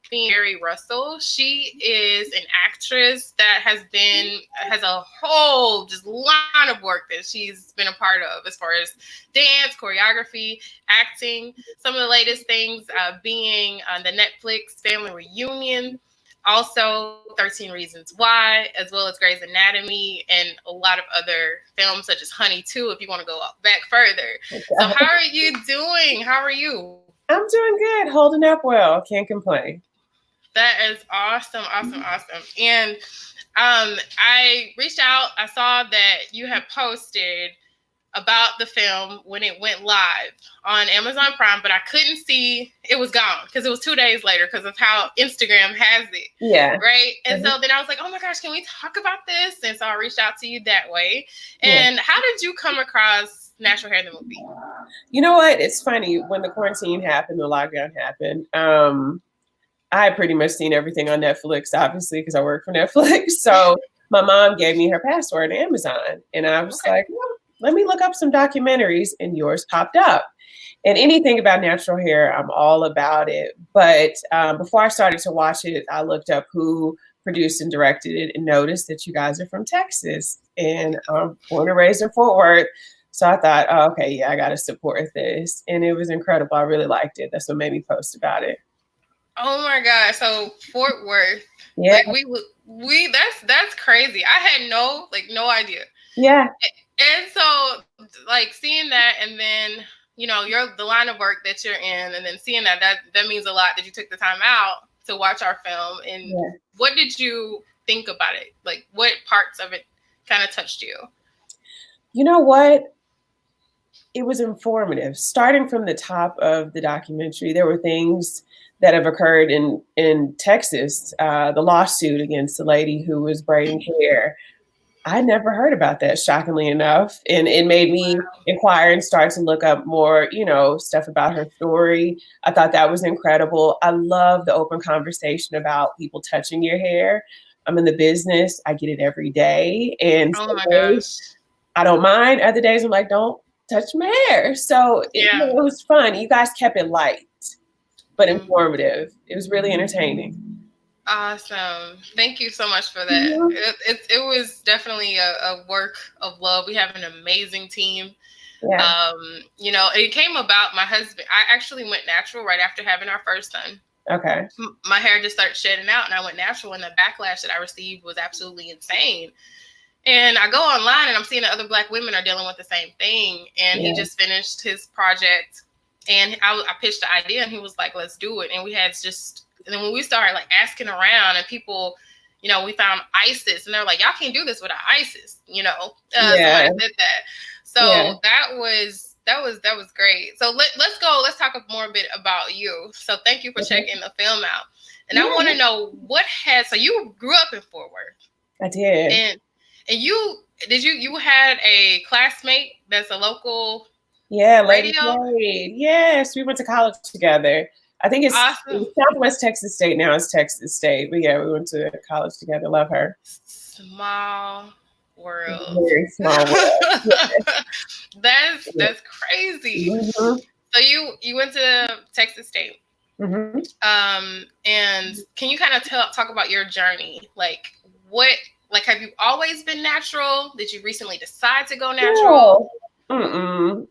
Brittany Russell. She is an actress that has a whole just line of work that she's been a part of as far as dance, choreography, acting. Some of the latest things being the Netflix Family Reunion, also 13 Reasons Why, as well as Grey's Anatomy, and a lot of other films such as Honey too, if you want to go back further. So how are you doing? How are you? I'm doing good, holding up well. Can't complain. That is awesome. And I reached out. I saw that you had posted about the film when it went live on Amazon Prime, but I couldn't see it was gone because it was 2 days later because of how Instagram has it. Yeah. Right. And so then I was like, oh my gosh, can we talk about this? And so I reached out to you that way. And how did you come across Natural Hair, the movie? You know what? It's funny. When the quarantine happened, the lockdown happened, I had pretty much seen everything on Netflix, obviously, because I work for Netflix. So my mom gave me her password to Amazon. And I was like, well, let me look up some documentaries, and yours popped up. And anything about natural hair, I'm all about it. But before I started to watch it, I looked up who produced and directed it and noticed that you guys are from Texas. And I'm born and raised in Fort Worth. So I thought, oh, okay, yeah, I got to support this. And it was incredible. I really liked it. That's what made me post about it. Oh my God. So Fort Worth. Yeah. Like we that's crazy. I had no idea. Yeah. And so like seeing that, and then the line of work that you're in, and then seeing that means a lot that you took the time out to watch our film. And what did you think about it? Like what parts of it kind of touched you? You know what? It was informative. Starting from the top of the documentary, there were things that have occurred in Texas, the lawsuit against the lady who was braiding hair. I never heard about that, shockingly enough. And it made me inquire and start to look up more, stuff about her story. I thought that was incredible. I love the open conversation about people touching your hair. I'm in the business. I get it every day. And oh my gosh, I don't mind. Other days I'm like, don't touch my hair. So it was fun. You guys kept it light, but informative. It was really entertaining. Awesome. Thank you so much for that. It was definitely a work of love. We have an amazing team. Yeah. It came about my husband. I actually went natural right after having our first son. Okay. My hair just started shedding out and I went natural, and the backlash that I received was absolutely insane. And I go online and I'm seeing that other Black women are dealing with the same thing. And he just finished his project, and I pitched the idea, and he was like, let's do it. And we had and then when we started like asking around, and people, we found ISIS, and they're like, y'all can't do this without ISIS, somebody said that. So that was great. So let's talk more a bit about you. So thank you for checking the film out. And I want to know so you grew up in Fort Worth. I did. And you had a classmate that's a local radio? Yes, we went to college together. I think it's awesome. Southwest Texas State now. It's Texas State. But we went to college together. Love her. Small world. Very small world. That's crazy. Mm-hmm. So you went to Texas State. Mm-hmm. And can you kind of talk about your journey? Have you always been natural? Did you recently decide to go natural? And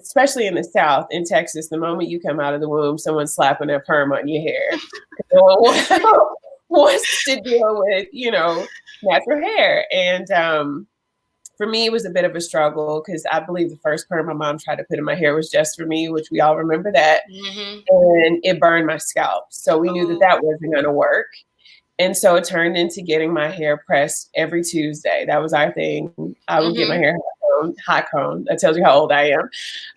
especially in the South, in Texas, the moment you come out of the womb, someone's slapping a perm on your hair. No one wants to deal with, natural hair. And for me, it was a bit of a struggle because I believe the first perm my mom tried to put in my hair was just for me, which we all remember that. Mm-hmm. And it burned my scalp. So we knew that wasn't going to work. And so it turned into getting my hair pressed every Tuesday. That was our thing. I would get my hair hot comb. That tells you how old I am.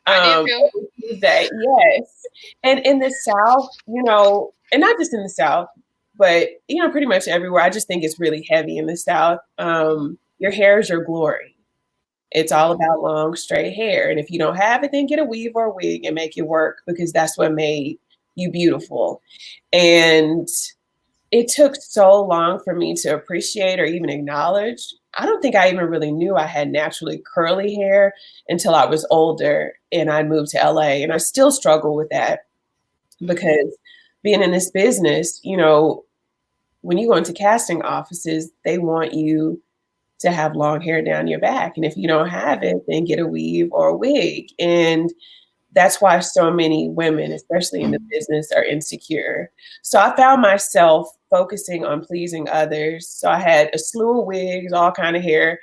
I did too. Tuesday, yes. And in the South, and not just in the South, but, pretty much everywhere. I just think it's really heavy in the South. Your hair is your glory. It's all about long, straight hair. And if you don't have it, then get a weave or a wig and make it work, because that's what made you beautiful. And it took so long for me to appreciate or even acknowledge. I don't think I even really knew I had naturally curly hair until I was older and I moved to LA. And I still struggle with that because, being in this business, you know, when you go into casting offices, they want you to have long hair down your back. And if you don't have it, then get a weave or a wig. And that's why so many women, especially in the business, are insecure. So I found myself focusing on pleasing others. So I had a slew of wigs, all kind of hair,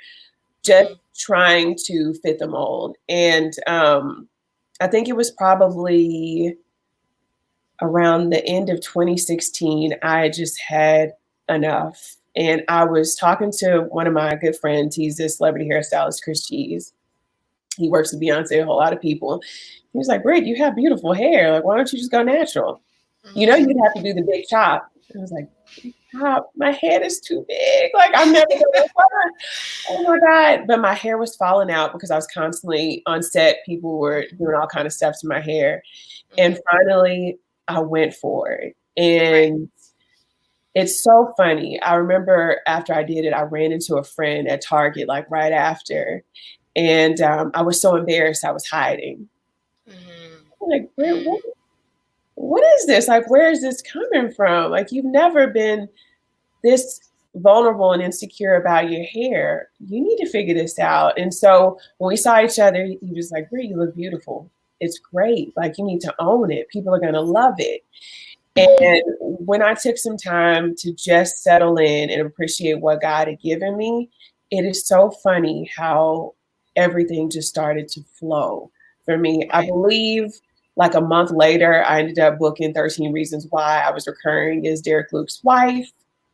just trying to fit the mold. And I think it was probably around the end of 2016, I just had enough. And I was talking to one of my good friends. He's a celebrity hairstylist, Chris Cheese. He works with Beyonce, a whole lot of people. He was like, Britt, you have beautiful hair. Like, why don't you just go natural? You know, you'd have to do the big chop. I was like, chop? My head is too big. Like, I'm never going to recover. Oh my God. But my hair was falling out because I was constantly on set. People were doing all kind of stuff to my hair. And finally, I went for it. And it's so funny. I remember after I did it, I ran into a friend at Target, like right after. And I was so embarrassed, I was hiding. I'm like, what is this? Like, where is this coming from? Like, you've never been this vulnerable and insecure about your hair. You need to figure this out. And so when we saw each other, he was like, Brie, you look beautiful. It's great. Like, you need to own it. People are going to love it. And when I took some time to just settle in and appreciate what God had given me, it is so funny how everything just started to flow for me. I believe like a month later, I ended up booking 13 Reasons Why. I was recurring as Derek Luke's wife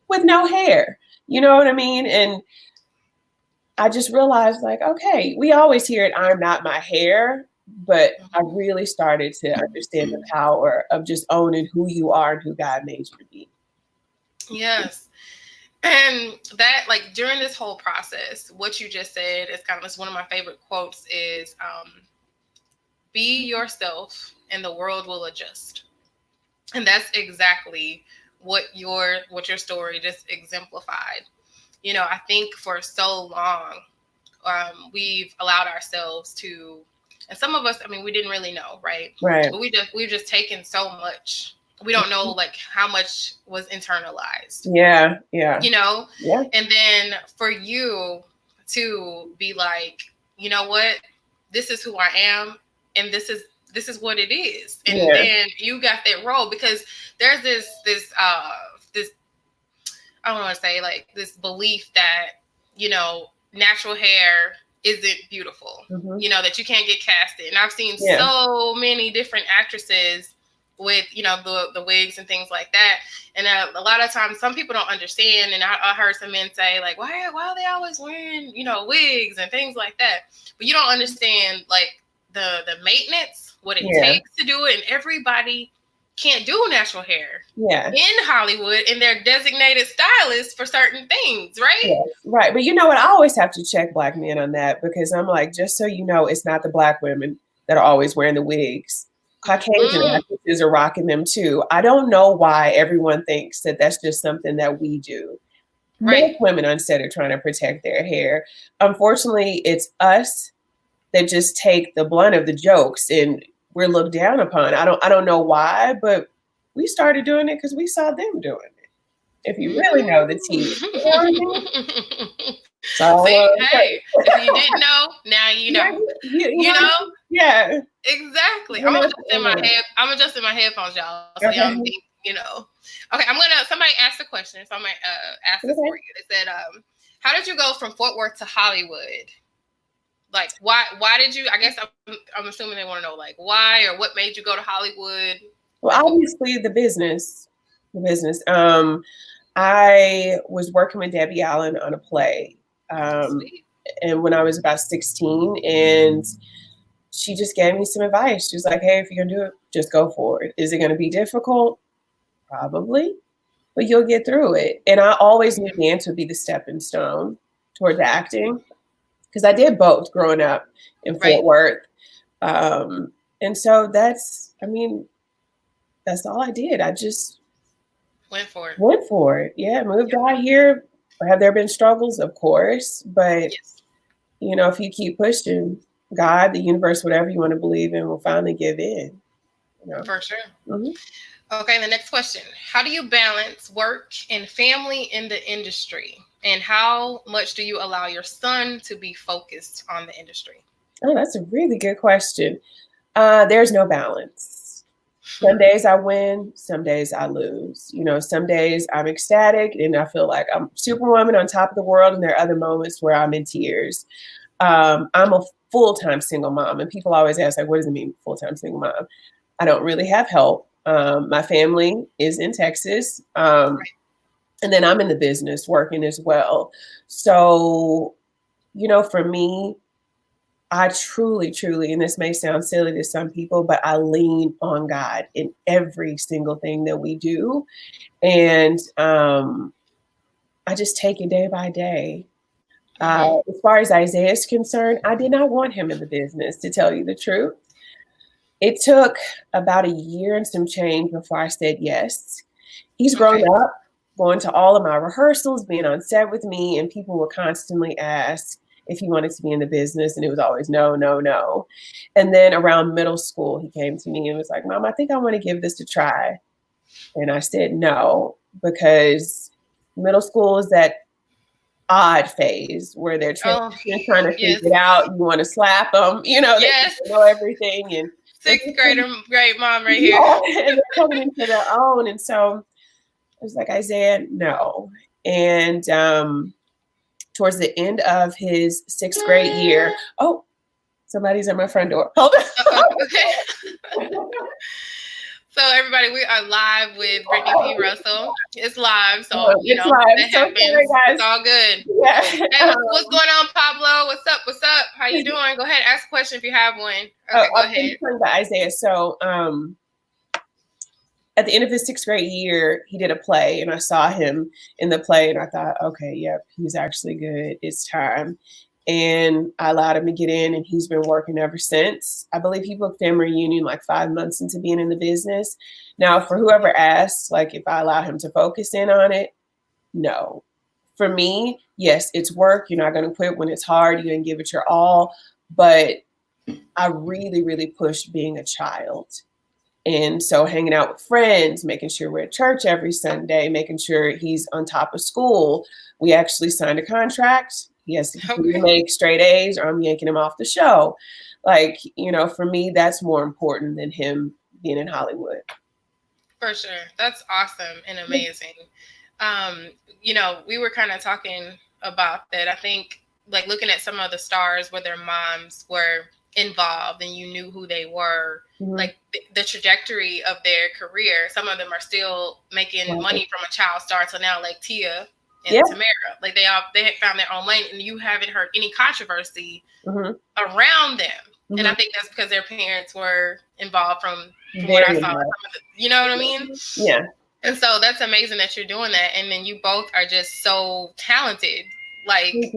with no hair. You know what I mean? And I just realized, like, okay, we always hear it, I'm not my hair. But I really started to understand the power of just owning who you are and who God made you to be. Yes. And that, like, during this whole process, what you just said is kind of one of my favorite quotes is, be yourself and the world will adjust. And that's exactly what your story just exemplified. You know, I think for so long, we've allowed ourselves to, and some of us, I mean, we didn't really know, right? Right. But we've just taken so much. We don't know like how much was internalized. Yeah. Yeah. You know? Yeah. And then for you to be like, you know what? This is who I am, and this is what it is. And then you got that role because there's this I don't want to say like this belief that, you know, natural hair isn't beautiful, you know, that you can't get casted. And I've seen so many different actresses with, you know, the wigs and things like that. And a lot of times some people don't understand. And I heard some men say like, why are they always wearing, you know, wigs and things like that? But you don't understand like the maintenance, what it takes to do it. And everybody can't do natural hair in Hollywood, and they're designated stylists for certain things, right? Yes, right. But you know what? I always have to check Black men on that because I'm like, just so you know, it's not the Black women that are always wearing the wigs. Caucasian actresses are rocking them too. I don't know why everyone thinks that that's just something that we do. Most women on set are trying to protect their hair. Unfortunately, it's us that just take the blunt of the jokes and we're looked down upon. I don't know why, but we started doing it because we saw them doing it. If you really know the tea. You know what I mean? So, see, hey, if you didn't know, now you know. You know? Yeah. Exactly. I'm adjusting my headphones, y'all. So y'all think, you know. Okay, somebody asked a question, so I'm gonna ask this for you. They said, how did you go from Fort Worth to Hollywood? Like, why did you, I guess I'm assuming they want to know, like, why or what made you go to Hollywood? Well, obviously the business. I was working with Debbie Allen on a play. And when I was about 16, and she just gave me some advice. She was like, hey, if you're going to do it, just go for it. Is it going to be difficult? Probably, but you'll get through it. And I always knew dance would be the stepping stone towards acting because I did both growing up in Fort Worth. And so that's all I did. I just went for it. Yeah. Moved out here. Have there been struggles? Of course. But, you know, if you keep pushing, God, the universe, whatever you want to believe in, will finally give in. You know? For sure. Okay, the next question. How do you balance work and family in the industry? And how much do you allow your son to be focused on the industry? Oh, that's a really good question. There's no balance. Some days I win, some days I lose. Some days I'm ecstatic and I feel like I'm Superwoman on top of the world, and there are other moments where I'm in tears. I'm a full-time single mom, and people always ask, like, what does it mean, full-time single mom? I don't really have help. My family is in Texas, and then I'm in the business working as well. So, for me, I truly, truly, and this may sound silly to some people, but I lean on God in every single thing that we do. And I just take it day by day. As far as Isaiah is concerned, I did not want him in the business, to tell you the truth. It took about a year and some change before I said yes. He's grown up, going to all of my rehearsals, being on set with me, and people would constantly ask if he wanted to be in the business, and it was always no, no, no. And then around middle school, he came to me and was like, Mom, I think I want to give this a try. And I said no, because middle school is that odd phase where they're trying to figure it out. You want to slap them, they know everything. And sixth grader, great mom right here. And they're coming into their own. And so I was like, Isaiah, no. And towards the end of his 6th grade year, somebody's at my front door. Hold on. So everybody, we are live with Brittany P. Russell. It's live, so live. That happens. Sorry, it's all good. Yeah. Hey, what's going on, Pablo? What's up? What's up? How you doing? Go ahead, ask a question if you have one. Okay, go ahead. About Isaiah. So at the end of his 6th grade year, he did a play, and I saw him in the play, and I thought, okay, yep, he's actually good. It's time. And I allowed him to get in, and he's been working ever since. I believe he booked family reunion like 5 months into being in the business. Now, for whoever asks, like, if I allow him to focus in on it, no. For me, yes, it's work. You're not going to quit when it's hard. You're going to give it your all. But I really, really pushed being a child. And so hanging out with friends, making sure we're at church every Sunday, making sure he's on top of school. We actually signed a contract. He has to make straight A's or I'm yanking him off the show. Like, for me, that's more important than him being in Hollywood. For sure. That's awesome and amazing. We were kind of talking about that. I think, like, looking at some of the stars where their moms were involved and you knew who they were, like the trajectory of their career. Some of them are still making money from a child star till now, like Tia and Tamara. Like they had found their own lane, and you haven't heard any controversy around them. And I think that's because their parents were involved from what I saw. You know what I mean? Yeah. And so that's amazing that you're doing that. And then you both are just so talented. Like, seeing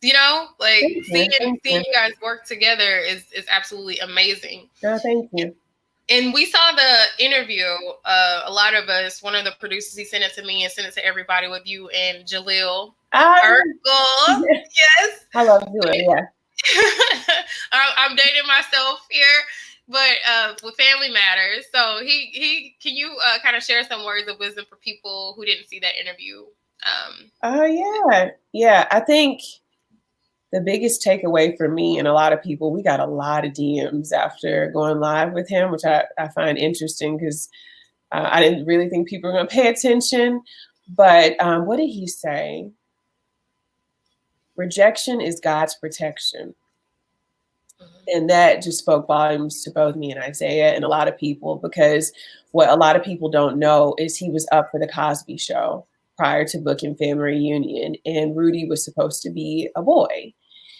you guys work together is absolutely amazing. Oh, thank you. And we saw the interview. A lot of us, one of the producers, he sent it to me and sent it to everybody with you and Jaleel. Urkel. Yes. I love Jaleel, yeah. I'm dating myself here, but with Family Matters. So he can you kind of share some words of wisdom for people who didn't see that interview? Yeah. I think the biggest takeaway for me and a lot of people, we got a lot of DMs after going live with him, which I find interesting because I didn't really think people were going to pay attention. But what did he say? Rejection is God's protection. And that just spoke volumes to both me and Isaiah and a lot of people, because what a lot of people don't know is he was up for the Cosby Show prior to booking Family Reunion, and Rudy was supposed to be a boy.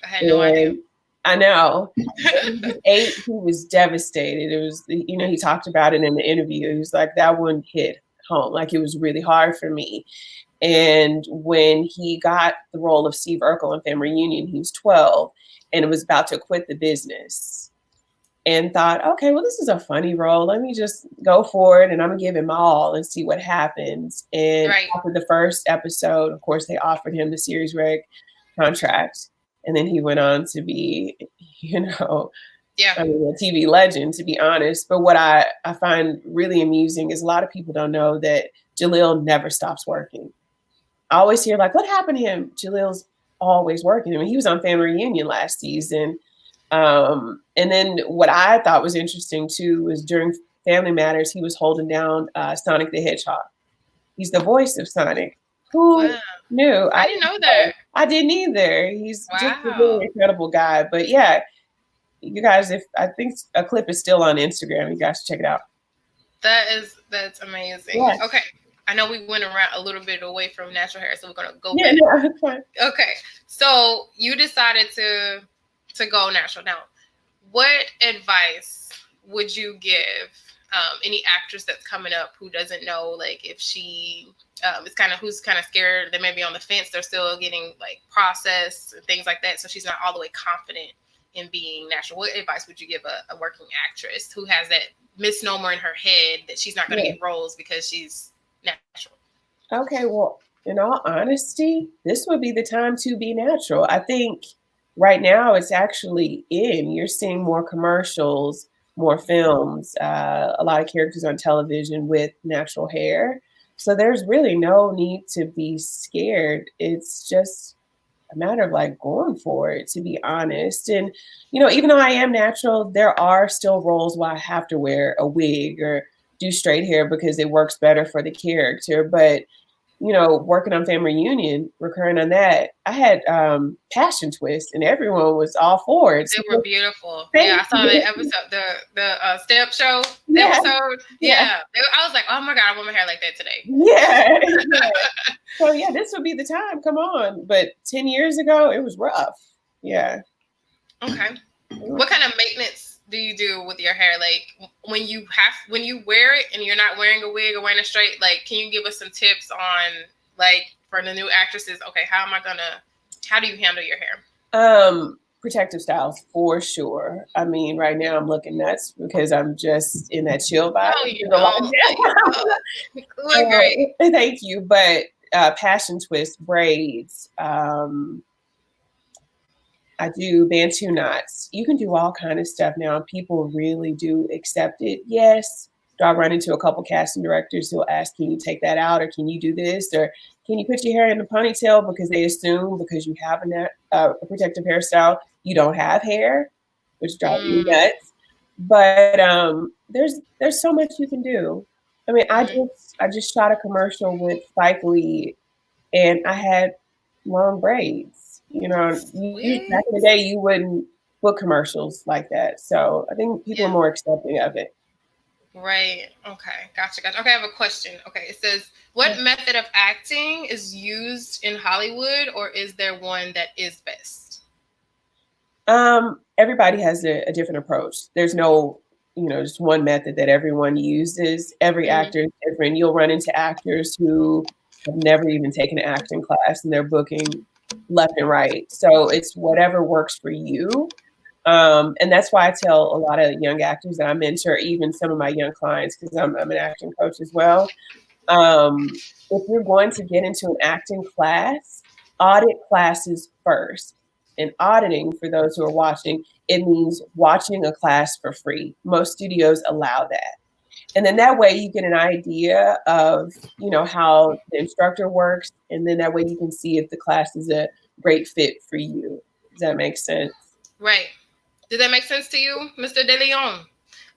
I had no idea. I know. He was devastated. It was, he talked about it in the interview. He was like, that one hit home. Like, it was really hard for me. And when he got the role of Steve Urkel in Family Reunion, he was 12 and was about to quit the business and thought, okay, well, this is a funny role. Let me just go for it and I'm going to give him all and see what happens. And after the first episode, of course, they offered him the series reg contract. And then he went on to be, Yeah. I mean, a TV legend, to be honest. But what I find really amusing is a lot of people don't know that Jaleel never stops working. I always hear like, what happened to him? Jaleel's always working. I mean, he was on Family Reunion last season. And then what I thought was interesting too was during Family Matters, he was holding down Sonic the Hedgehog. He's the voice of Sonic. Who Wow. knew? I didn't know that. I didn't either. He's just a Wow. really incredible guy. But yeah, you guys, if I think a clip is still on Instagram, you guys check it out. That's amazing. Yeah. Okay. I know we went around a little bit away from natural hair, so we're gonna go Yeah, back. no, Okay. So you decided to go natural. Now, what advice would you give any actress that's coming up who doesn't know, like, if she who's kind of scared, they may be on the fence, they're still getting like processed and things like that, so she's not all the way confident in being natural. What advice would you give a working actress who has that misnomer in her head that she's not going to get roles because she's natural? Okay, well, in all honesty, this would be the time to be natural. I think right now it's actually in. You're seeing more commercials, more films, a lot of characters on television with natural hair. So there's really no need to be scared. It's just a matter of like going for it, to be honest. And, even though I am natural, there are still roles where I have to wear a wig or do straight hair because it works better for the character. But working on Family Reunion, recurring on that, I had Passion Twist, and everyone was all for it. They were beautiful. Thank yeah, I saw you. the episode, the step show Yeah. episode. Yeah. I was like, oh my God, I want my hair like that today. Yeah. So yeah, this would be the time. Come on. But 10 years ago, it was rough. Yeah. Okay. What kind of maintenance do you do with your hair? Like when you wear it and you're not wearing a wig or wearing a straight, like, can you give us some tips on, like, for the new actresses? Okay, how do you handle your hair? Protective styles for sure. I mean, right now I'm looking nuts because I'm just in that chill vibe. No, you don't. Look great. Thank you. But Passion Twist braids. I do Bantu knots. You can do all kind of stuff now. People really do accept it. Yes. Do I run into a couple casting directors who'll ask, can you take that out? Or can you do this? Or can you put your hair in a ponytail? Because they assume because you have a protective hairstyle, you don't have hair, which drives me nuts. But there's so much you can do. I mean, I just shot a commercial with Spike Lee, and I had long braids. Back in the day, you wouldn't book commercials like that. So I think people are more accepting of it. Right. Okay. Gotcha. Okay, I have a question. Okay, it says, what method of acting is used in Hollywood, or is there one that is best? Everybody has a different approach. There's no, just one method that everyone uses. Every actor is different. You'll run into actors who have never even taken an acting class and they're booking left and right. So it's whatever works for you. And that's why I tell a lot of young actors that I mentor, even some of my young clients, because I'm an acting coach as well. If you're going to get into an acting class, audit classes first. And auditing, for those who are watching, it means watching a class for free. Most studios allow that. And then that way you get an idea of, how the instructor works. And then that way you can see if the class is a great fit for you. Does that make sense? Right. Did that make sense to you, Mr. De Leon?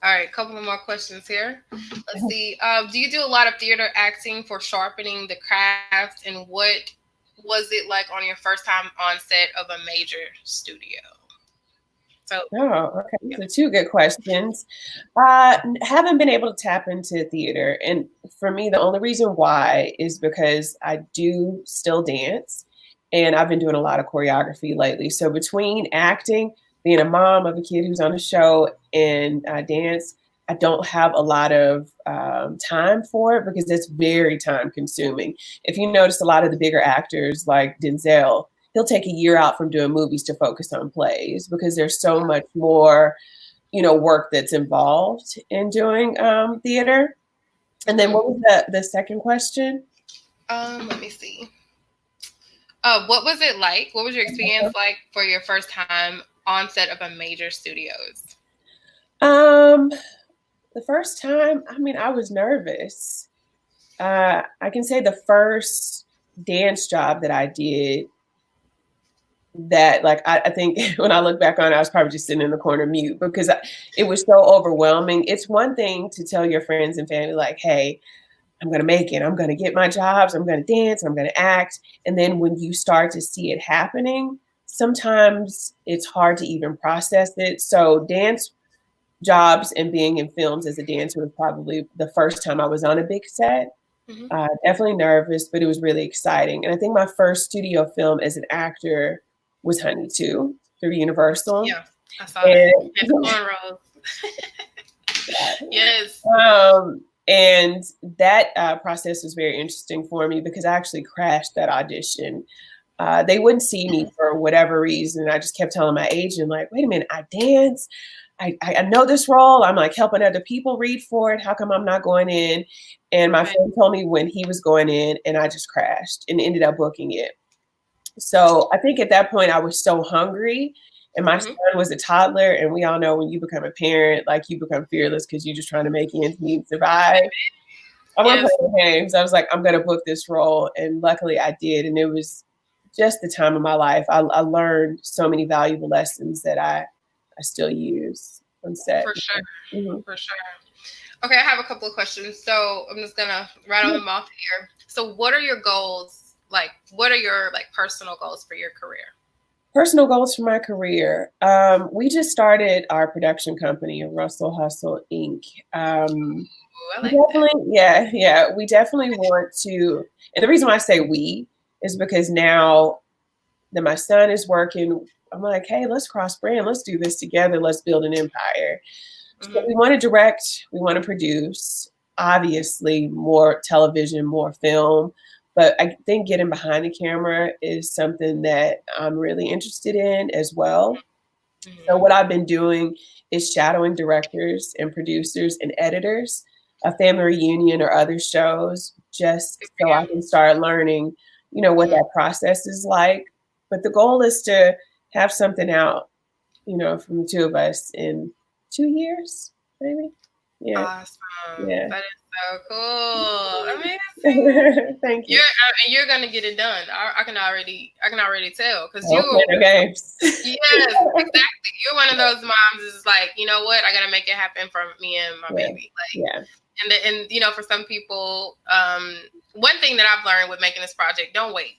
All right, a couple more questions here. Let's see. Do you do a lot of theater acting for sharpening the craft? And what was it like on your first time on set of a major studio? Okay. So 2 good questions. Haven't been able to tap into theater. And for me, the only reason why is because I do still dance. And I've been doing a lot of choreography lately. So between acting, being a mom of a kid who's on a show, and dance, I don't have a lot of time for it because it's very time consuming. If you notice, a lot of the bigger actors like Denzel, he'll take a year out from doing movies to focus on plays because there's so much more, work that's involved in doing theater. And then what was the second question? Let me see. What was it like? What was your experience like for your first time on set of a major studios? The first time, I mean, I was nervous. I can say the first dance job that I did that, like, I think when I look back on it, I was probably just sitting in the corner mute because it was so overwhelming. It's one thing to tell your friends and family, like, hey, I'm going to make it. I'm going to get my jobs. I'm going to dance. I'm going to act. And then when you start to see it happening, sometimes it's hard to even process it. So dance jobs and being in films as a dancer was probably the first time I was on a big set. Definitely nervous, but it was really exciting. And I think my first studio film as an actor was Honey 2 through Universal. Yeah, I saw that. And cornrows. Yes. And that process was very interesting for me because I actually crashed that audition. They wouldn't see me for whatever reason. I just kept telling my agent, like, wait a minute, I dance. I know this role. I'm like helping other people read for it. How come I'm not going in? And my friend told me when he was going in, and I just crashed and ended up booking it. So I think at that point I was so hungry, and my son was a toddler. And we all know when you become a parent, like you become fearless because you're just trying to make ends meet and survive. I want to play the games. I was like, I'm going to book this role. And luckily I did. And it was just the time of my life. I learned so many valuable lessons that I still use on set. For sure. For sure. Okay, I have a couple of questions. So I'm just going to rattle them off here. So what are your goals? Like, what are your personal goals for your career? Personal goals for my career. We just started our production company, Russell Hustle Inc. I like definitely, that. Yeah. We definitely want to, and the reason why I say we is because now that my son is working, I'm like, hey, let's cross brand. Let's do this together. Let's build an empire. So we want to direct, we want to produce, obviously more television, more film. But I think getting behind the camera is something that I'm really interested in as well. So what I've been doing is shadowing directors and producers and editors, a family reunion or other shows, just so I can start learning, what that process is like. But the goal is to have something out, from the two of us in 2 years, maybe. Yeah. Awesome. Yeah. That is so cool. Amazing. Thank you. You're gonna get it done. I can already tell because games. Yes, exactly. You're one of those moms is like, you know what? I gotta make it happen for me and my baby. And for some people, one thing that I've learned with making this project, don't wait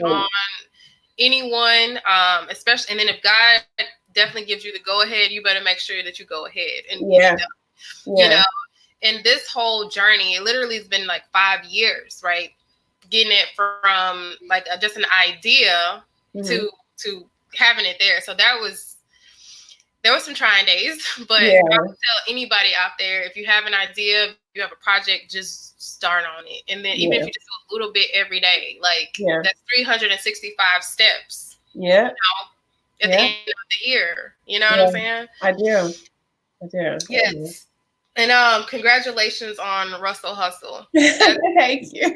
on anyone, especially. And then if God definitely gives you the go ahead, you better make sure that you go ahead and get it done. And this whole journey, it literally has been like 5 years, right? Getting it from like just an idea to having it there. So there was some trying days, but I would tell anybody out there, if you have an idea, if you have a project, just start on it. And then even if you just do a little bit every day, like that's 365 steps. Yeah. At the end of the year. You know what I'm saying? I do. Yes. And congratulations on Russell Hustle. Thank you.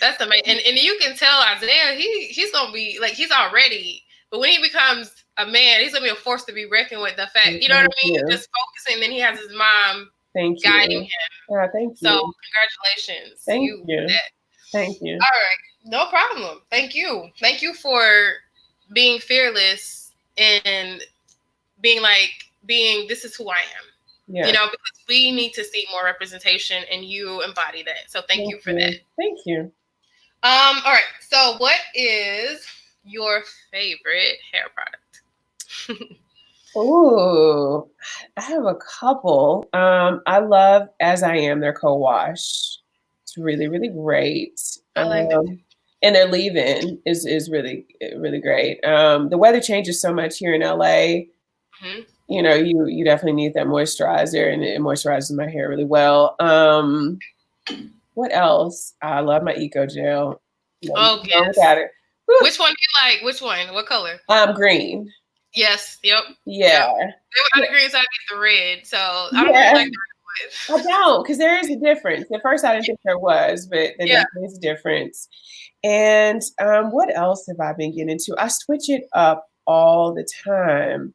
That's amazing. And you can tell Isaiah, he's gonna be like, he's already, but when he becomes a man, he's gonna be a force to be reckoned with. The fact, you know what I mean? Just focusing, then he has his mom guiding him. Thank you. So congratulations. Thank you. Thank you. All right. No problem. Thank you. Thank you for being fearless and being this is who I am. Yeah. Because we need to see more representation, and you embody that. So thank you for that. Thank you. All right. So what is your favorite hair product? Ooh, I have a couple. I love As I Am, their co-wash. It's really, really great. I like that. And their leave-in is really, really great. The weather changes so much here in LA. You definitely need that moisturizer, and it moisturizes my hair really well. What else? I love my Eco Gel. Yes. Which one do you like? Which one? What color? Green. Yes. Yep. Yeah. The green, so I get the red. So I don't really like the red. I don't, because there is a difference. At first, I didn't think there was, but there definitely is a difference. And what else have I been getting into? I switch it up all the time.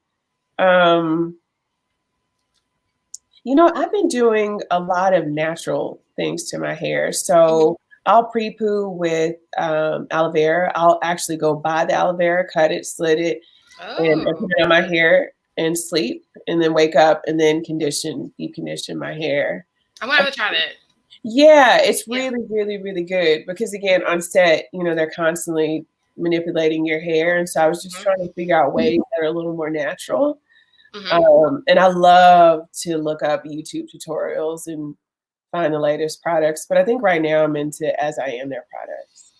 I've been doing a lot of natural things to my hair. So I'll pre-poo with aloe vera. I'll actually go buy the aloe vera, cut it, slit it, and Oh, put it on my hair and sleep, and then wake up and then deep condition my hair. I'm gonna have to try that. Yeah, it's Yeah. really, really, really good because again, on set, they're constantly manipulating your hair, and so I was just Hmm. trying to figure out ways that are a little more natural. Hmm. And I love to look up YouTube tutorials and find the latest products, but I think right now I'm into As I Am their products.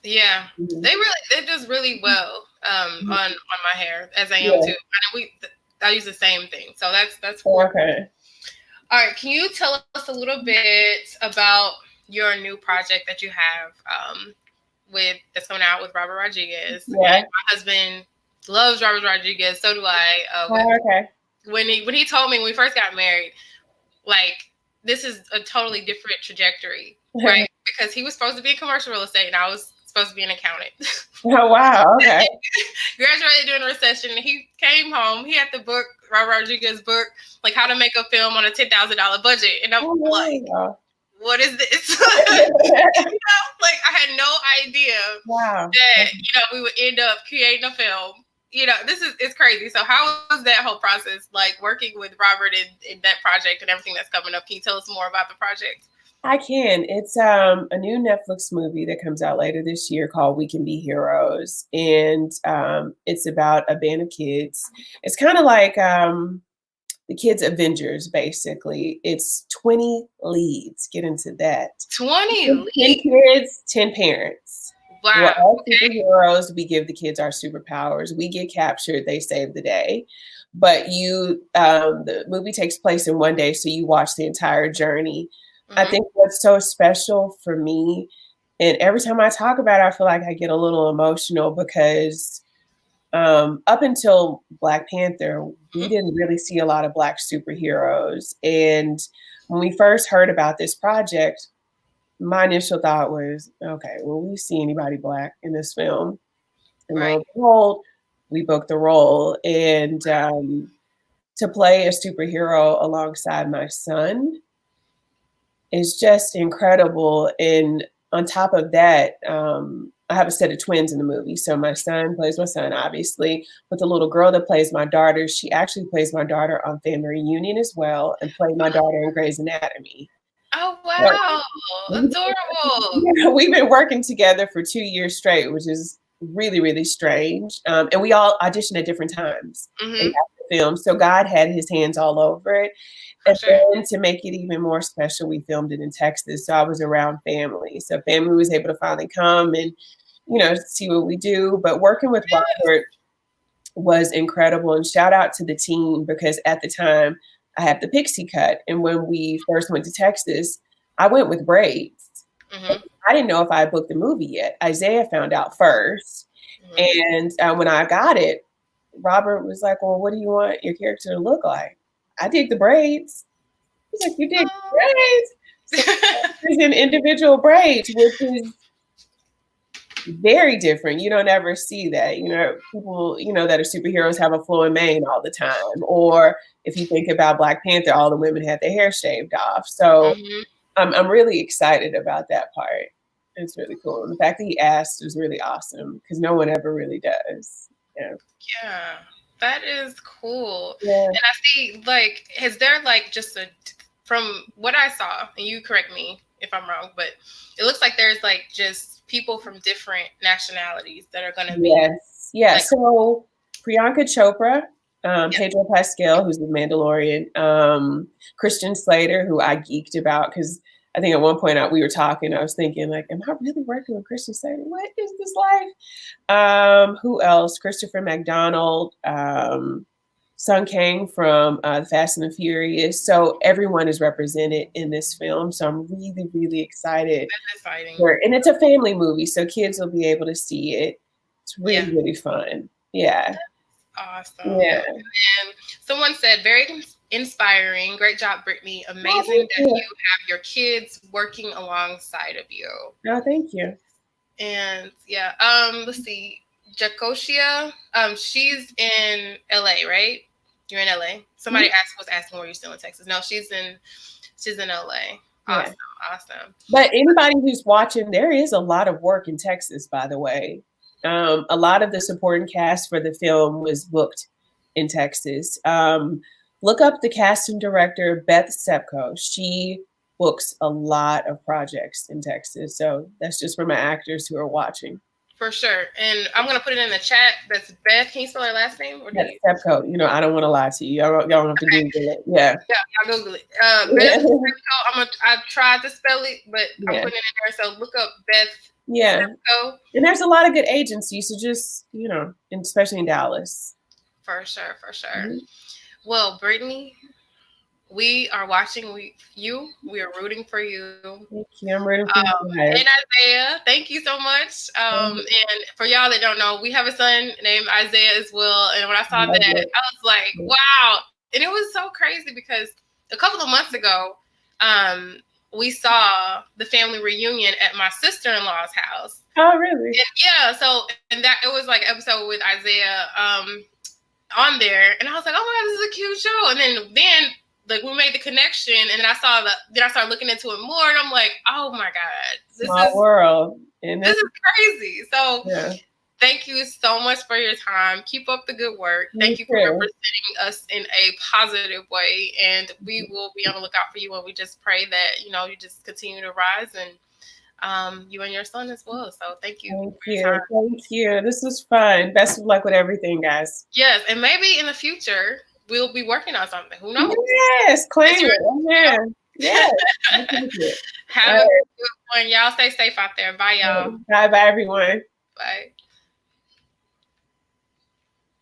Yeah, Mhm. they does really well on my hair, as I am too. Yeah. I use the same thing, so that's cool. Okay. All right, can you tell us a little bit about your new project that you have with that's coming out with Robert Rodriguez? And Yeah. my husband loves Robert Rodriguez, so do I. Oh, okay. When he told me when we first got married, like this is a totally different trajectory, right? Because he was supposed to be in commercial real estate, and I was supposed to be an accountant. Oh, wow. Okay. Graduated during the recession, and he came home. He had the book, Robert Rodriguez book, like How to Make a Film on a $10,000 budget, and I'm Oh, like, wow. what is this? Like I had no idea Wow. that we would end up creating a film. It's crazy. So how was that whole process like working with Robert in that project and everything that's coming up? Can you tell us more about the project? I can. It's a new Netflix movie that comes out later this year called We Can Be Heroes. And it's about a band of kids. It's kind of like the Kids Avengers, basically. It's 20 leads. Get into that. 20 10 leagues. kids, 10 parents. We're Wow. all Okay. superheroes. We give the kids our superpowers. We get captured, they save the day. But the movie takes place in one day, so you watch the entire journey. I Hmm. think what's so special for me, and every time I talk about it, I feel like I get a little emotional because up until Black Panther, we didn't really see a lot of Black superheroes. And when we first heard about this project, my initial thought was, okay, will we see anybody Black in this film? And lo Right. and behold, we booked the role. And to play a superhero alongside my son is just incredible. And on top of that, I have a set of twins in the movie. So my son plays my son, obviously, but the little girl that plays my daughter, she actually plays my daughter on Family Reunion as well, and played my daughter in Grey's Anatomy. Oh So wow. Adorable. we've been working together for 2 years straight, which is really, really strange. And we all auditioned at different times and Hmm. got the film. So God had his hands all over it. For And sure. then to make it even more special, we filmed it in Texas. So I was around family. So family was able to finally come and, see what we do. But working with Robert was incredible. And shout out to the team because at the time I had the pixie cut. And when we first went to Texas, I went with braids. Hmm. I didn't know if I booked the movie yet. Isaiah found out first. Hmm. And when I got it, Robert was like, well, what do you want your character to look like? I dig the braids. He's like, you dig braids? So there's an individual braids, which is very different. You don't ever see that. People, that are superheroes have a flowing mane all the time. Or if you think about Black Panther, all the women had their hair shaved off. So Hmm. I'm really excited about that part. It's really cool. And the fact that he asked is really awesome because no one ever really does. Yeah. Yeah, that is cool. Yeah. And I see, like, is there like just from what I saw, and you correct me if I'm wrong, but it looks like there's like just people from different nationalities that are going to be Yes. Yeah. like, So Priyanka Chopra, yeah. Pedro Pascal, who's the Mandalorian, Christian Slater, who I geeked about because I think at one point we were talking, I was thinking like, am I really working with Christian Slater? What is this life? Who else? Christopher McDonald, Sung Kang from Fast and the Furious. So everyone is represented in this film. So I'm really, really excited. That's exciting. And it's a family movie, so kids will be able to see it. It's Yeah. really, really fun. Yeah. Awesome. Yeah. And someone said, very inspiring. Great job, Brittany. Oh, Amazing thank that you. you have your kids working alongside of you. No, thank you. And yeah, let's see. Jacosia, she's in LA, right? You're in LA. Somebody was asking were you still in Texas? No, she's in LA. Awesome, awesome. But anybody who's watching, there is a lot of work in Texas, by the way. A lot of the supporting cast for the film was booked in Texas. Look up the casting director, Beth Sepko. She books a lot of projects in Texas. So that's just for my actors who are watching. For sure. And I'm going to put it in the chat. That's Beth. Can you spell her last name? Or Beth Sepko. You know, I don't want to lie to you. Y'all don't have to Google it. Yeah. Yeah, I'll Google it. Beth Sepko. I tried to spell it, but I'm putting it in there. So look up Beth Sepko. And there's a lot of good agencies. So just, you know, especially in Dallas. For sure, for sure. Mm-hmm. Well, Brittany, we are watching you. We are rooting for you. Thank you. I'm rooting for you. And Isaiah, thank you so much. And for y'all that don't know, we have a son named Isaiah as well. And when I saw that, I was like, wow. And it was so crazy because a couple of months ago, we saw the family reunion at my sister-in-law's house. Oh, really? And that it was like an episode with Isaiah on there, and I was like, oh my God, this is a cute show. And then like we made the connection, and then I started looking into it more, and I'm like, oh my God, this is crazy. So thank you so much for your time. Keep up the good work. Thank you for representing us in a positive way, and we will be on the lookout for you. And we just pray that you just continue to rise, and you and your son as well. So thank you. Thank you. This was fun. Best of luck with everything, guys. Yes, and maybe in the future we'll be working on something. Who knows? Yes, claim it. Yes. Have a good one. Y'all stay safe out there. Bye, y'all. Bye, everyone. Bye.